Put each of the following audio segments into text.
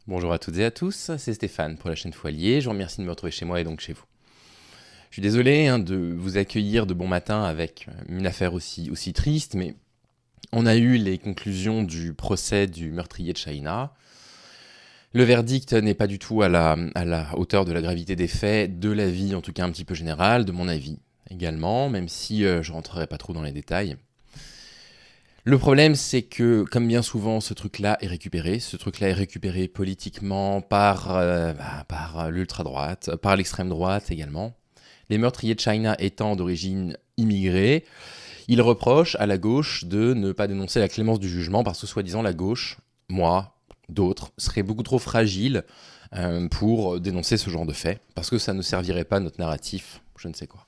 Bonjour à toutes et à tous, c'est Stéphane pour la chaîne Foilier. Je vous remercie de me retrouver chez moi et donc chez vous. Je suis désolé de vous accueillir de bon matin avec une affaire aussi triste, mais on a eu les conclusions du procès du meurtrier de Chahina. Le verdict n'est pas du tout à la hauteur de la gravité des faits, de l'avis en tout cas un petit peu général, de mon avis également, même si je rentrerai pas trop dans les détails. Le problème, c'est que, comme bien souvent, ce truc-là est récupéré. Ce truc-là est récupéré politiquement par l'ultra-droite, par l'extrême droite également. Les meurtriers de China étant d'origine immigrée, ils reprochent à la gauche de ne pas dénoncer la clémence du jugement parce que, soi-disant, la gauche, moi, d'autres, seraient beaucoup trop fragiles pour dénoncer ce genre de fait, parce que ça ne servirait pas à notre narratif, je ne sais quoi.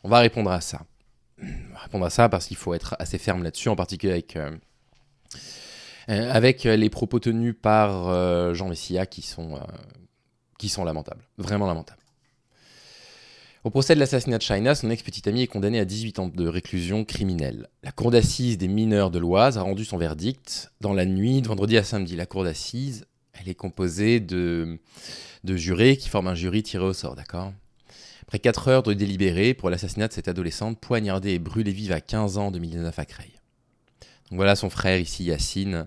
On va répondre à ça. Parce qu'il faut être assez ferme là-dessus, en particulier avec les propos tenus par Jean Messia qui sont lamentables, vraiment lamentables. Au procès de l'assassinat de Chahina, son ex-petite amie est condamnée à 18 ans de réclusion criminelle. La cour d'assises des mineurs de l'Oise a rendu son verdict dans la nuit de vendredi à samedi. La cour d'assises, elle est composée de jurés qui forment un jury tiré au sort, d'accord ? Après 4 heures de délibéré pour l'assassinat de cette adolescente poignardée et brûlée vive à 15 ans en 2019 à Creil. Donc voilà son frère ici, Yacine,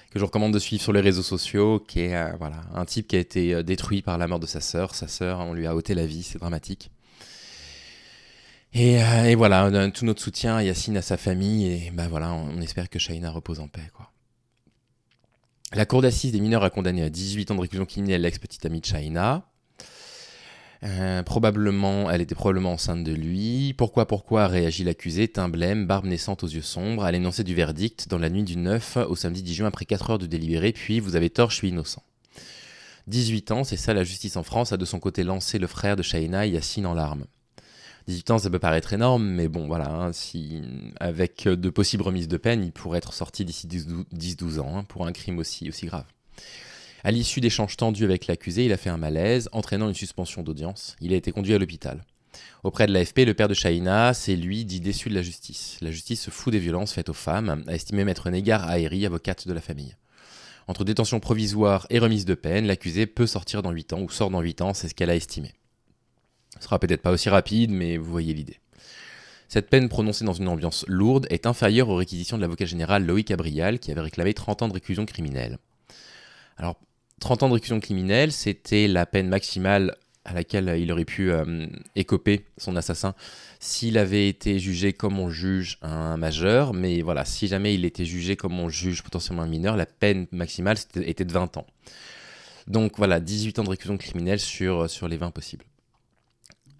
que je vous recommande de suivre sur les réseaux sociaux, qui est un type qui a été détruit par la mort de sa sœur. Sa sœur, on lui a ôté la vie, c'est dramatique. Et voilà, tout notre soutien à Yacine, à sa famille, et on espère que Chahina repose en paix, quoi. La cour d'assises des mineurs a condamné à 18 ans de réclusion criminelle l'ex-petite amie de Chahina. Elle était probablement enceinte de lui. Pourquoi a réagi l'accusé, teint blême, barbe naissante aux yeux sombres, à l'énoncé du verdict dans la nuit du 9 au samedi 10 juin après 4 heures de délibéré, puis vous avez tort, je suis innocent. 18 ans, c'est ça la justice en France, a de son côté lancé le frère de Chahina, Yacine, en larmes. 18 ans, ça peut paraître énorme, mais bon, voilà, si avec de possibles remises de peine, il pourrait être sorti d'ici 10-12 ans, pour un crime aussi grave. À l'issue d'échanges tendus avec l'accusé, il a fait un malaise, entraînant une suspension d'audience. Il a été conduit à l'hôpital. Auprès de l'AFP, le père de Chahina, c'est lui dit déçu de la justice. La justice se fout des violences faites aux femmes, a estimé maître Négar Aheri, avocate de la famille. Entre détention provisoire et remise de peine, l'accusé peut sortir dans 8 ans, ou sort dans 8 ans, c'est ce qu'elle a estimé. Ce sera peut-être pas aussi rapide, mais vous voyez l'idée. Cette peine prononcée dans une ambiance lourde est inférieure aux réquisitions de l'avocat général Loïc Abrial, qui avait réclamé 30 ans de réclusion criminelle. Alors, 30 ans de réclusion criminelle, c'était la peine maximale à laquelle il aurait pu écoper son assassin s'il avait été jugé comme on juge un majeur. Mais voilà, si jamais il était jugé comme on juge potentiellement un mineur, la peine maximale était de 20 ans. Donc voilà, 18 ans de réclusion criminelle sur les 20 possibles.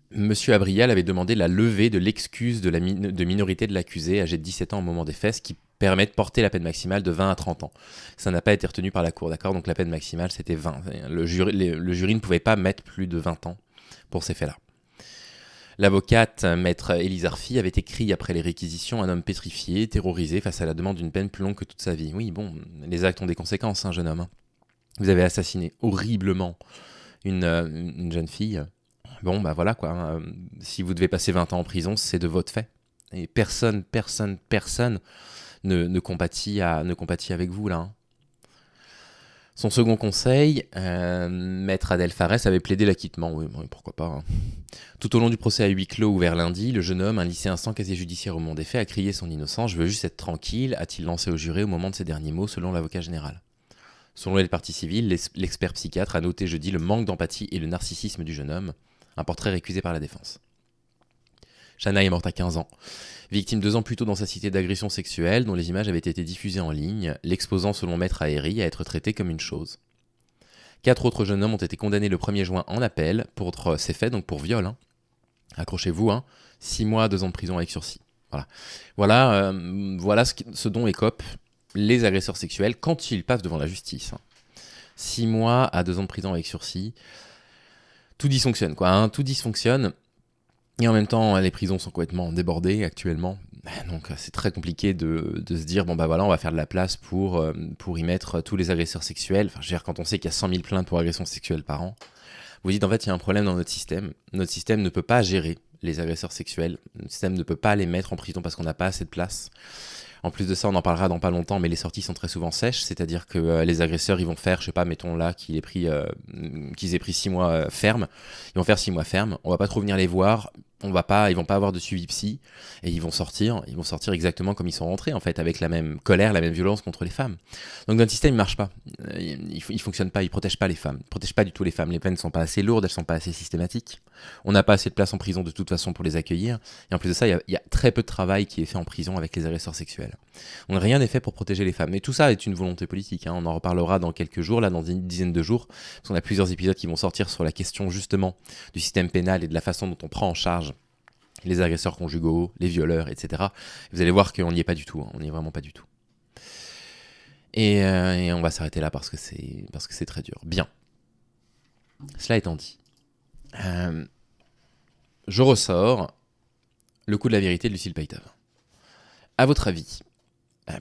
Monsieur Abrial avait demandé la levée de l'excuse de minorité de l'accusé, âgé de 17 ans au moment des faits, ce qui permet de porter la peine maximale de 20 à 30 ans. Ça n'a pas été retenu par la Cour, d'accord ? Donc la peine maximale, c'était 20. Le jury ne pouvait pas mettre plus de 20 ans pour ces faits-là. L'avocate, maître Élise Arfi, avait écrit après les réquisitions un homme pétrifié, terrorisé face à la demande d'une peine plus longue que toute sa vie. Oui, bon, les actes ont des conséquences, jeune homme. Vous avez assassiné horriblement une jeune fille. Bon, voilà quoi. Si vous devez passer 20 ans en prison, c'est de votre fait. Et personne ne compatit avec vous là. Son second conseil, maître Adèle Farès avait plaidé l'acquittement. Oui, pourquoi pas. Tout au long du procès à huis clos ouvert lundi, le jeune homme, un lycéen sans casier judiciaire au moment des faits, a crié son innocence. Je veux juste être tranquille, a-t-il lancé au juré au moment de ses derniers mots, selon l'avocat général. Selon les parties civiles, l'expert psychiatre a noté jeudi le manque d'empathie et le narcissisme du jeune homme. Un portrait récusé par la défense. Chahina est morte à 15 ans. Victime 2 ans plus tôt dans sa cité d'agression sexuelle, dont les images avaient été diffusées en ligne, l'exposant selon maître Aheri à être traité comme une chose. 4 autres jeunes hommes ont été condamnés le 1er juin en appel pour ces faits, donc pour viol. Accrochez-vous, 6 mois, 2 ans de prison avec sursis. Voilà ce dont écopent les agresseurs sexuels quand ils passent devant la justice. 6 mois à 2 ans de prison avec sursis. Tout dysfonctionne, tout dysfonctionne. Et en même temps, les prisons sont complètement débordées actuellement. Donc c'est très compliqué de se dire, on va faire de la place pour y mettre tous les agresseurs sexuels. Enfin, je veux dire, quand on sait qu'il y a 100 000 plaintes pour agression sexuelle par an, vous dites, en fait, il y a un problème dans notre système. Notre système ne peut pas gérer les agresseurs sexuels. Notre système ne peut pas les mettre en prison parce qu'on n'a pas assez de place. En plus de ça, on en parlera dans pas longtemps, mais les sorties sont très souvent sèches, c'est-à-dire que les agresseurs, ils vont faire, je sais pas, mettons là qu'ils aient pris 6 mois ferme, ils vont faire 6 mois ferme, on va pas trop venir les voir, ils vont pas avoir de suivi psy, et ils vont sortir exactement comme ils sont rentrés, en fait, avec la même colère, la même violence contre les femmes. Donc notre système, il marche pas, il fonctionne pas, il protège pas les femmes, il protège pas du tout les femmes, les peines sont pas assez lourdes, elles sont pas assez systématiques, on n'a pas assez de place en prison de toute façon pour les accueillir, et en plus de ça, il y a très peu de travail qui est fait en prison avec les agresseurs sexuels. Donc rien n'est fait pour protéger les femmes. Mais tout ça est une volonté politique, hein. On en reparlera dans quelques jours, là dans une dizaine de jours, parce qu'on a plusieurs épisodes qui vont sortir sur la question justement du système pénal et de la façon dont on prend en charge les agresseurs conjugaux, les violeurs, etc. Vous allez voir qu'on n'y est pas du tout, hein. On n'y est vraiment pas du tout. Et on va s'arrêter là parce que c'est très dur. Bien. Cela étant dit, je ressors le coup de la vérité de Lucille Paytave. À votre avis,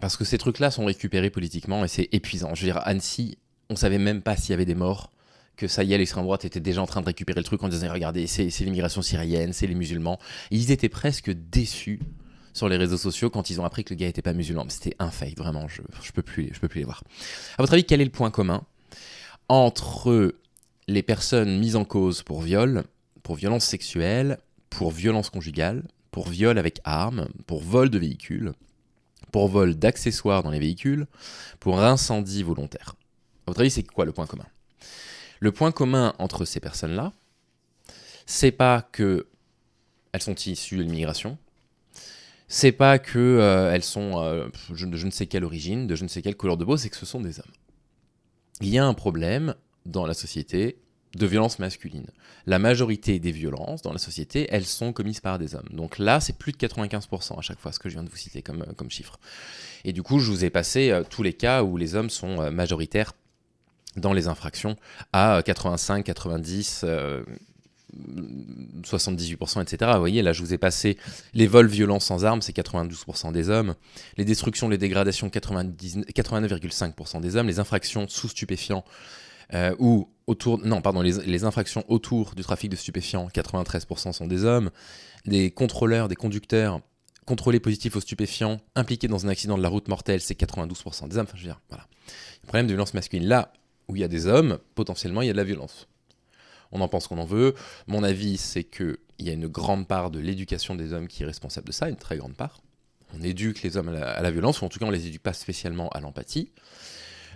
parce que ces trucs-là sont récupérés politiquement et c'est épuisant. Je veux dire, Annecy, on savait même pas s'il y avait des morts, que ça y est, l'extrême droite était déjà en train de récupérer le truc en disant regardez, c'est l'immigration syrienne, c'est les musulmans. Et ils étaient presque déçus sur les réseaux sociaux quand ils ont appris que le gars était pas musulman. C'était un fake, vraiment, je peux plus les voir. À votre avis, quel est le point commun entre les personnes mises en cause pour viol, pour violence sexuelle, pour violence conjugale, pour viol avec arme, pour vol de véhicules, pour vol d'accessoires dans les véhicules, pour incendie volontaire? À votre avis, c'est quoi le point commun? Le point commun entre ces personnes-là, c'est pas que elles sont issues de l'immigration, c'est pas que elles sont de je ne sais quelle origine, de je ne sais quelle couleur de peau, c'est que ce sont des hommes. Il y a un problème dans la société de violence masculine. La majorité des violences dans la société, elles sont commises par des hommes. Donc là, c'est plus de 95% à chaque fois, ce que je viens de vous citer comme chiffre. Et du coup, je vous ai passé tous les cas où les hommes sont majoritaires dans les infractions à 85, 90, 78%, etc. Vous voyez, là, je vous ai passé les vols violents sans armes, c'est 92% des hommes. Les destructions, les dégradations, 89,5% des hommes. Les infractions sous stupéfiants, les infractions autour du trafic de stupéfiants, 93% sont des hommes. Des contrôleurs, des conducteurs contrôlés positifs aux stupéfiants, impliqués dans un accident de la route mortel, c'est 92% des hommes. Enfin, je veux dire, voilà. Le problème de violence masculine, là où il y a des hommes, potentiellement, il y a de la violence. On en pense qu'on en veut. Mon avis, c'est qu'il y a une grande part de l'éducation des hommes qui est responsable de ça, une très grande part. On éduque les hommes à la violence, ou en tout cas, on les éduque pas spécialement à l'empathie.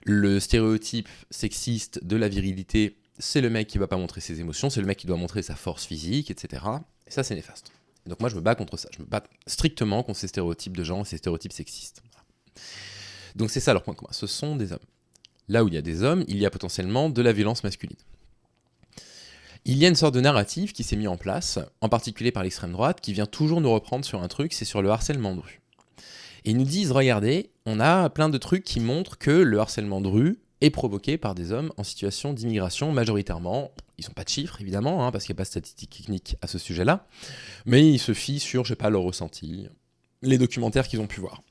Le stéréotype sexiste de la virilité, c'est le mec qui va pas montrer ses émotions, c'est le mec qui doit montrer sa force physique, etc. Et ça, c'est néfaste. Et donc moi, je me bats contre ça. Je me bats strictement contre ces stéréotypes de genre, ces stéréotypes sexistes. Voilà. Donc c'est ça leur point commun. Ce sont des hommes. Là où il y a des hommes, il y a potentiellement de la violence masculine. Il y a une sorte de narrative qui s'est mis en place, en particulier par l'extrême droite, qui vient toujours nous reprendre sur un truc, c'est sur le harcèlement de rue. Et ils nous disent, regardez, on a plein de trucs qui montrent que le harcèlement de rue est provoqué par des hommes en situation d'immigration, majoritairement. Ils n'ont pas de chiffres, évidemment, parce qu'il n'y a pas de statistiques cliniques à ce sujet-là, mais ils se fient sur, je sais pas, leur ressenti, les documentaires qu'ils ont pu voir.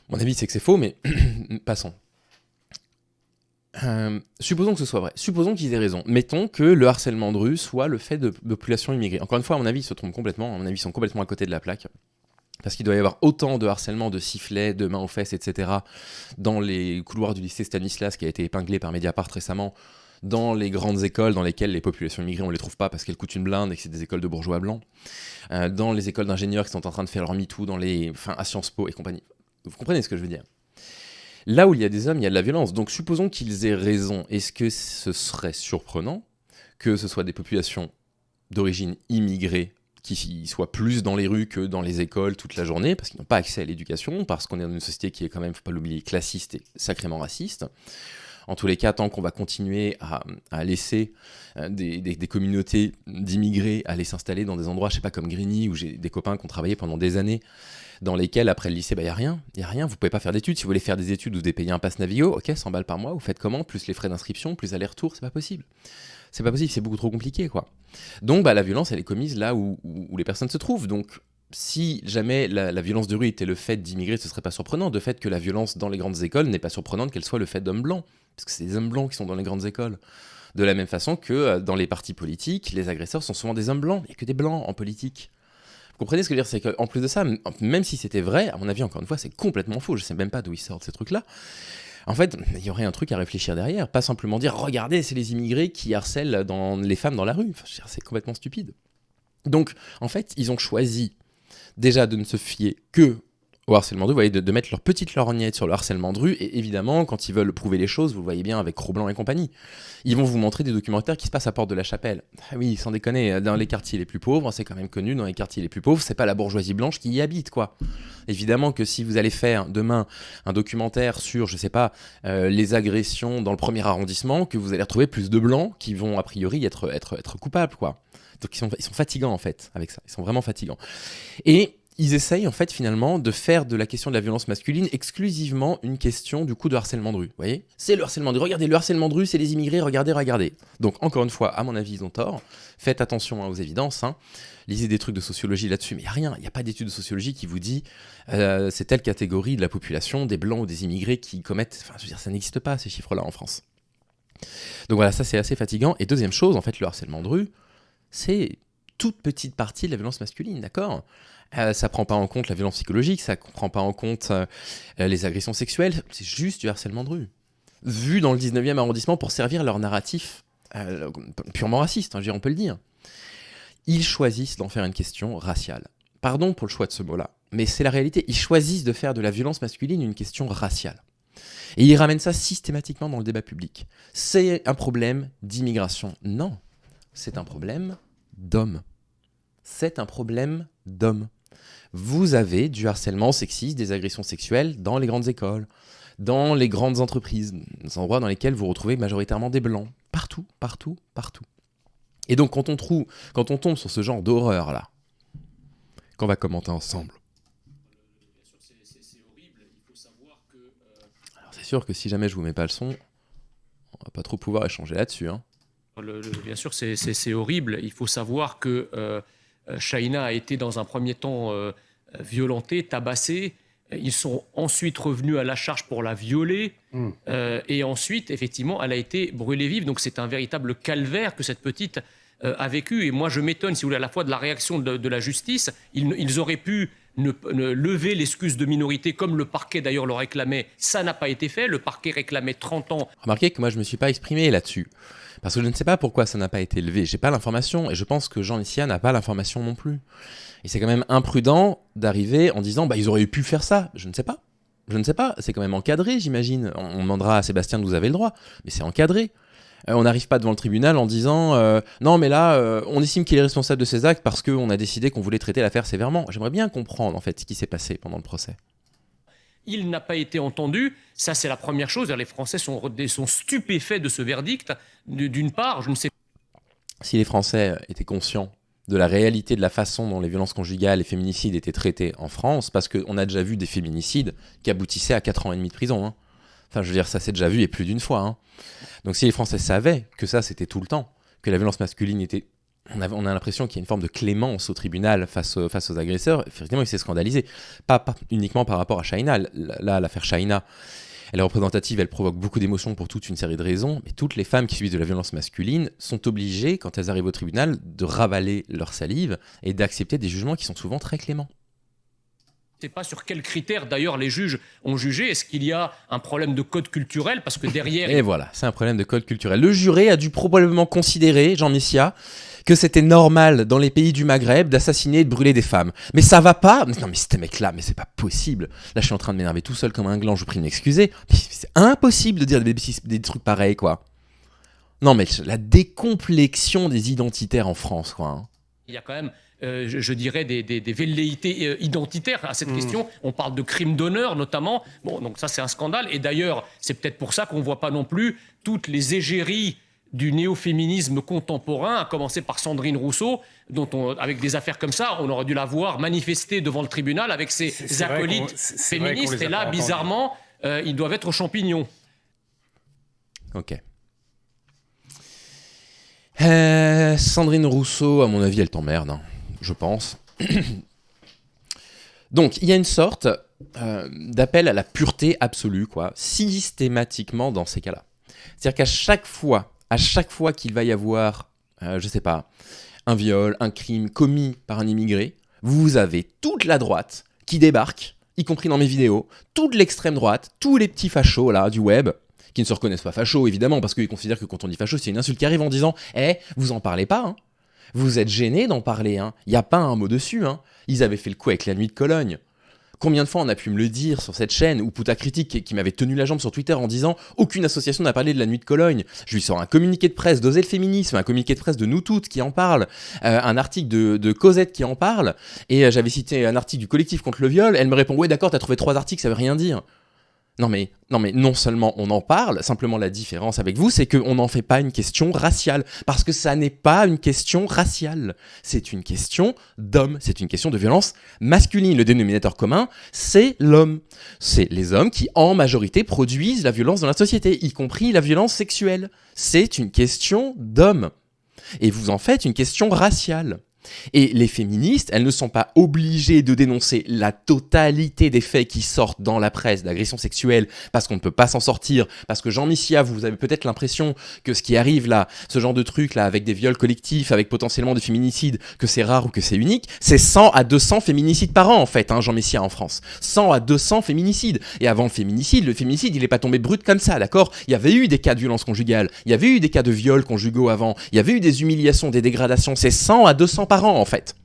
Mon avis, c'est que c'est faux, mais passons. Supposons que ce soit vrai, supposons qu'ils aient raison. Mettons que le harcèlement de rue soit le fait de populations immigrées. Encore une fois, à mon avis, ils se trompent complètement. À mon avis, ils sont complètement à côté de la plaque. Parce qu'il doit y avoir autant de harcèlement, de sifflets, de mains aux fesses, etc. dans les couloirs du lycée Stanislas, qui a été épinglé par Mediapart récemment, dans les grandes écoles dans lesquelles les populations immigrées, on les trouve pas parce qu'elles coûtent une blinde et que c'est des écoles de bourgeois blancs, dans les écoles d'ingénieurs qui sont en train de faire leur MeToo, à Sciences Po et compagnie. Vous comprenez ce que je veux dire ? Là où il y a des hommes, il y a de la violence. Donc supposons qu'ils aient raison. Est-ce que ce serait surprenant que ce soit des populations d'origine immigrée qui soient plus dans les rues que dans les écoles toute la journée, parce qu'ils n'ont pas accès à l'éducation, parce qu'on est dans une société qui est quand même, faut pas l'oublier, classiste et sacrément raciste. En tous les cas, tant qu'on va continuer à laisser des communautés d'immigrés aller s'installer dans des endroits, je sais pas, comme Grigny, où j'ai des copains qui ont travaillé pendant des années, dans lesquels, après le lycée, il n'y a rien, vous pouvez pas faire d'études. Si vous voulez faire des études, vous devez payer un pass Navigo, ok, 100 balles par mois, vous faites comment? Plus les frais d'inscription, plus aller-retour, c'est pas possible. C'est pas possible, c'est beaucoup trop compliqué, quoi. Donc, la violence, elle est commise là où les personnes se trouvent. Donc, si jamais la violence de rue était le fait d'immigrés, ce serait pas surprenant. De fait que la violence dans les grandes écoles n'est pas surprenante qu'elle soit le fait d'hommes blancs, parce que c'est des hommes blancs qui sont dans les grandes écoles. De la même façon que dans les partis politiques, les agresseurs sont souvent des hommes blancs. Il n'y a que des blancs en politique. Vous Vous comprenez ce que je veux dire? C'est qu'en plus de ça, même si c'était vrai, à mon avis, encore une fois, c'est complètement faux. Je sais même pas d'où ils sortent ces trucs-là. En fait, il y aurait un truc à réfléchir derrière. Pas simplement dire, regardez, c'est les immigrés qui harcèlent les femmes dans la rue. Enfin, je veux dire, c'est complètement stupide. Donc, en fait, ils ont choisi déjà de ne se fier que au harcèlement de rue, vous voyez, de mettre leur petite lorgnette sur le harcèlement de rue, et évidemment, quand ils veulent prouver les choses, vous le voyez bien avec Cro-Blanc et compagnie, ils vont vous montrer des documentaires qui se passent à Porte de la Chapelle. Ah oui, sans déconner, dans les quartiers les plus pauvres, c'est quand même connu, dans les quartiers les plus pauvres, c'est pas la bourgeoisie blanche qui y habite, quoi. Évidemment que si vous allez faire demain un documentaire sur, je sais pas, les agressions dans le premier arrondissement, que vous allez retrouver plus de blancs qui vont a priori être coupables, quoi. Donc ils sont fatigants en fait avec ça, ils sont vraiment fatigants. Et ils essayent en fait finalement de faire de la question de la violence masculine exclusivement une question du coup de harcèlement de rue. Vous voyez, c'est le harcèlement de rue. Regardez, le harcèlement de rue, c'est les immigrés. Regardez. Donc encore une fois, à mon avis, ils ont tort. Faites attention aux évidences. Lisez des trucs de sociologie là-dessus, mais il y a rien. Il n'y a pas d'étude de sociologie qui vous dit c'est telle catégorie de la population, des blancs ou des immigrés qui commettent. Enfin, je veux dire, ça n'existe pas ces chiffres-là en France. Donc voilà, ça c'est assez fatigant. Et deuxième chose, en fait, le harcèlement de rue, c'est toute petite partie de la violence masculine, d'accord ? Ça prend pas en compte la violence psychologique, ça prend pas en compte les agressions sexuelles, c'est juste du harcèlement de rue. Vu dans le 19e arrondissement pour servir leur narratif purement raciste, je veux dire, on peut le dire. Ils choisissent d'en faire une question raciale. Pardon pour le choix de ce mot-là, mais c'est la réalité. Ils choisissent de faire de la violence masculine une question raciale. Et ils ramènent ça systématiquement dans le débat public. C'est un problème d'immigration. Non, c'est un problème d'hommes. C'est un problème d'hommes. Vous avez du harcèlement sexiste, des agressions sexuelles dans les grandes écoles, dans les grandes entreprises, des endroits dans lesquels vous retrouvez majoritairement des blancs. Partout. Et donc quand on tombe sur ce genre d'horreur-là, qu'on va commenter ensemble. C'est horrible, il faut savoir que... Alors c'est sûr que si jamais je vous mets pas le son, on va pas trop pouvoir échanger là-dessus. Bien sûr, c'est horrible. Il faut savoir que Shaina a été dans un premier temps violentée, tabassée. Ils sont ensuite revenus à la charge pour la violer. Et ensuite, effectivement, elle a été brûlée vive. Donc c'est un véritable calvaire que cette petite a vécu. Et moi, je m'étonne, si vous voulez, à la fois de la réaction de la justice. Ils auraient pu ne lever l'excuse de minorité, comme le parquet d'ailleurs le réclamait. Ça n'a pas été fait. Le parquet réclamait 30 ans. Remarquez que moi, je ne me suis pas exprimé là-dessus. Parce que je ne sais pas pourquoi ça n'a pas été levé. J'ai pas l'information et je pense que Jean Messia n'a pas l'information non plus. Et c'est quand même imprudent d'arriver en disant ils auraient pu faire ça. Je ne sais pas. C'est quand même encadré, j'imagine. On demandera à Sébastien d'où vous avez le droit. Mais c'est encadré. On n'arrive pas devant le tribunal en disant non mais là on estime qu'il est responsable de ses actes parce qu'on a décidé qu'on voulait traiter l'affaire sévèrement. J'aimerais bien comprendre en fait ce qui s'est passé pendant le procès. Il n'a pas été entendu, ça c'est la première chose. Les Français sont stupéfaits de ce verdict. D'une part, je ne sais pas. Si les Français étaient conscients de la réalité de la façon dont les violences conjugales et féminicides étaient traités en France, parce qu'on a déjà vu des féminicides qui aboutissaient à 4 ans et demi de prison. Enfin, je veux dire, ça s'est déjà vu et plus d'une fois. Donc si les Français savaient que ça c'était tout le temps, que la violence masculine était... On a l'impression qu'il y a une forme de clémence au tribunal face aux agresseurs. Effectivement, il s'est scandalisé. Pas uniquement par rapport à Shaina. Là, l'affaire Shaina, elle est représentative, elle provoque beaucoup d'émotions pour toute une série de raisons. Mais toutes les femmes qui subissent de la violence masculine sont obligées, quand elles arrivent au tribunal, de ravaler leur salive et d'accepter des jugements qui sont souvent très cléments. Je ne sais pas sur quels critères, d'ailleurs, les juges ont jugé. Est-ce qu'il y a un problème de code culturel ? Parce que derrière... Et voilà, c'est un problème de code culturel. Le juré a dû probablement considérer, Jean Messia, que c'était normal dans les pays du Maghreb d'assassiner et de brûler des femmes. Mais ça va pas. Non mais ces mecs-là, mais c'est pas possible. Là je suis en train de m'énerver tout seul comme un gland, je vous prie de m'excuser. C'est impossible de dire des trucs pareils, quoi. Non mais la décomplexion des identitaires en France, quoi. Il y a quand même... je dirais des velléités identitaires à cette question. On parle de crimes d'honneur notamment. Bon, donc ça c'est un scandale. Et d'ailleurs, c'est peut-être pour ça qu'on ne voit pas non plus toutes les égéries du néo-féminisme contemporain, à commencer par Sandrine Rousseau, avec des affaires comme ça, on aurait dû la voir manifester devant le tribunal avec ses acolytes féministes. Et là, bizarrement, ils doivent être champignons. Ok. Sandrine Rousseau, à mon avis, elle t'emmerde, je pense. Donc, il y a une sorte d'appel à la pureté absolue, quoi, systématiquement dans ces cas-là. C'est-à-dire qu'à chaque fois qu'il va y avoir, je sais pas, un viol, un crime commis par un immigré, vous avez toute la droite qui débarque, y compris dans mes vidéos, toute l'extrême droite, tous les petits fachos là du web, qui ne se reconnaissent pas fachos évidemment, parce qu'ils considèrent que quand on dit facho, c'est une insulte qui arrive en disant « Eh, vous en parlez pas, hein. Vous êtes gênés d'en parler, hein. Il n'y a pas un mot dessus, hein. » Ils avaient fait le coup avec la nuit de Cologne. Combien de fois on a pu me le dire sur cette chaîne, ou Pouta Critique qui m'avait tenu la jambe sur Twitter en disant « Aucune association n'a parlé de la nuit de Cologne. » Je lui sors un communiqué de presse d'Oser le féminisme, un communiqué de presse de Nous Toutes qui en parle, un article de Cosette qui en parle, et j'avais cité un article du collectif contre le viol. Elle me répond « Ouais d'accord, t'as trouvé 3 articles, ça veut rien dire. » Non mais non seulement on en parle, simplement la différence avec vous, c'est qu'on n'en fait pas une question raciale. Parce que ça n'est pas une question raciale. C'est une question d'homme. C'est une question de violence masculine. Le dénominateur commun, c'est l'homme. C'est les hommes qui, en majorité, produisent la violence dans la société, y compris la violence sexuelle. C'est une question d'homme. Et vous en faites une question raciale. Et les féministes, elles ne sont pas obligées de dénoncer la totalité des faits qui sortent dans la presse d'agression sexuelle parce qu'on ne peut pas s'en sortir, parce que Jean Messia, vous avez peut-être l'impression que ce qui arrive là, ce genre de truc là, avec des viols collectifs, avec potentiellement des féminicides, que c'est rare ou que c'est unique, c'est 100 à 200 féminicides par an en fait, hein, Jean Messia en France. 100 à 200 féminicides. Et avant le féminicide, il n'est pas tombé brut comme ça, d'accord ? Il y avait eu des cas de violence conjugale, il y avait eu des cas de viols conjugaux avant, il y avait eu des humiliations, des dégradations, c'est 100 à 200 par an en fait.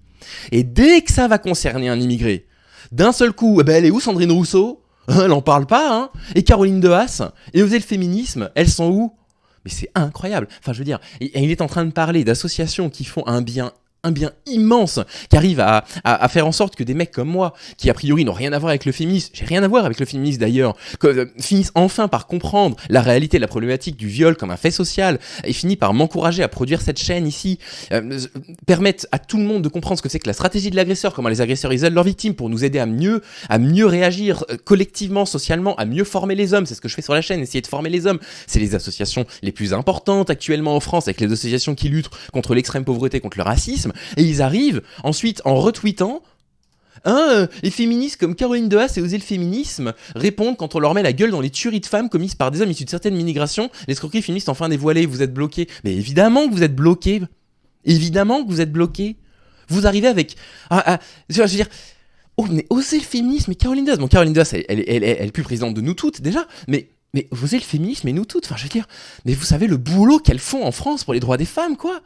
Et dès que ça va concerner un immigré, d'un seul coup, elle est où Sandrine Rousseau ? Elle en parle pas, hein ? Et Caroline Dehaas ? Et Oser le féminisme ? Elles sont où ? Mais c'est incroyable. Enfin, je veux dire, il est en train de parler d'associations qui font un bien immense, qui arrive à faire en sorte que des mecs comme moi, qui a priori n'ont rien à voir avec le féminisme, j'ai rien à voir avec le féminisme d'ailleurs, finissent enfin par comprendre la réalité, la problématique du viol comme un fait social, et finissent par m'encourager à produire cette chaîne ici, permettent à tout le monde de comprendre ce que c'est que la stratégie de l'agresseur, comment les agresseurs isolent leurs victimes pour nous aider à mieux réagir collectivement, socialement, à mieux former les hommes. C'est ce que je fais sur la chaîne, essayer de former les hommes. C'est les associations les plus importantes actuellement en France, avec les associations qui luttent contre l'extrême pauvreté, contre le racisme. Et ils arrivent ensuite en retweetant les féministes comme Caroline Dehaas et Oser le féminisme répondent quand on leur met la gueule dans les tueries de femmes commises par des hommes issus de certaines migrations. L'escroquerie féministe enfin dévoilée, vous êtes bloqués. Mais évidemment que vous êtes bloqués. Évidemment que vous êtes bloqués. Vous arrivez avec... je veux dire... Oh, mais Oser le féminisme et Caroline Dehaas. Bon, Caroline Dehaas, elle est plus présidente de Nous Toutes déjà, mais Oser le féminisme et Nous Toutes, enfin je veux dire... Mais vous savez le boulot qu'elles font en France pour les droits des femmes, quoi.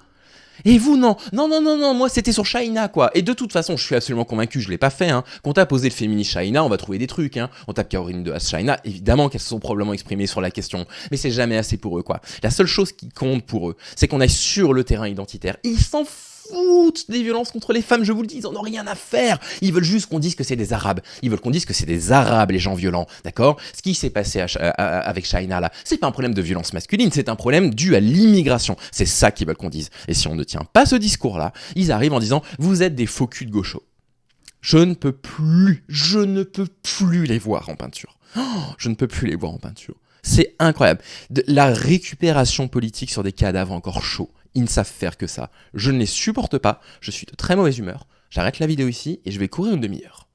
Et vous, non, moi c'était sur Shaina, quoi. Et de toute façon, je suis absolument convaincu, je l'ai pas fait, hein. Quand on tape Oser le féminisme Shaina, on va trouver des trucs, hein. On tape Caroline Dehaas Shaina, évidemment qu'elles se sont probablement exprimées sur la question. Mais c'est jamais assez pour eux, quoi. La seule chose qui compte pour eux, c'est qu'on aille sur le terrain identitaire. Ils s'en foutent des violences contre les femmes, je vous le dis, ils en ont rien à faire. Ils veulent juste qu'on dise que c'est des Arabes. Ils veulent qu'on dise que c'est des Arabes, les gens violents, d'accord ? Ce qui s'est passé avec Shaina, là, c'est pas un problème de violence masculine, c'est un problème dû à l'immigration. C'est ça qu'ils veulent qu'on dise. Et si on ne tient pas ce discours-là, ils arrivent en disant « Vous êtes des faux culs de gauchos ». Je ne peux plus les voir en peinture. Je ne peux plus les voir en peinture. C'est incroyable. La récupération politique sur des cadavres encore chauds. Ils ne savent faire que ça. Je ne les supporte pas. Je suis de très mauvaise humeur. J'arrête la vidéo ici et je vais courir une demi-heure.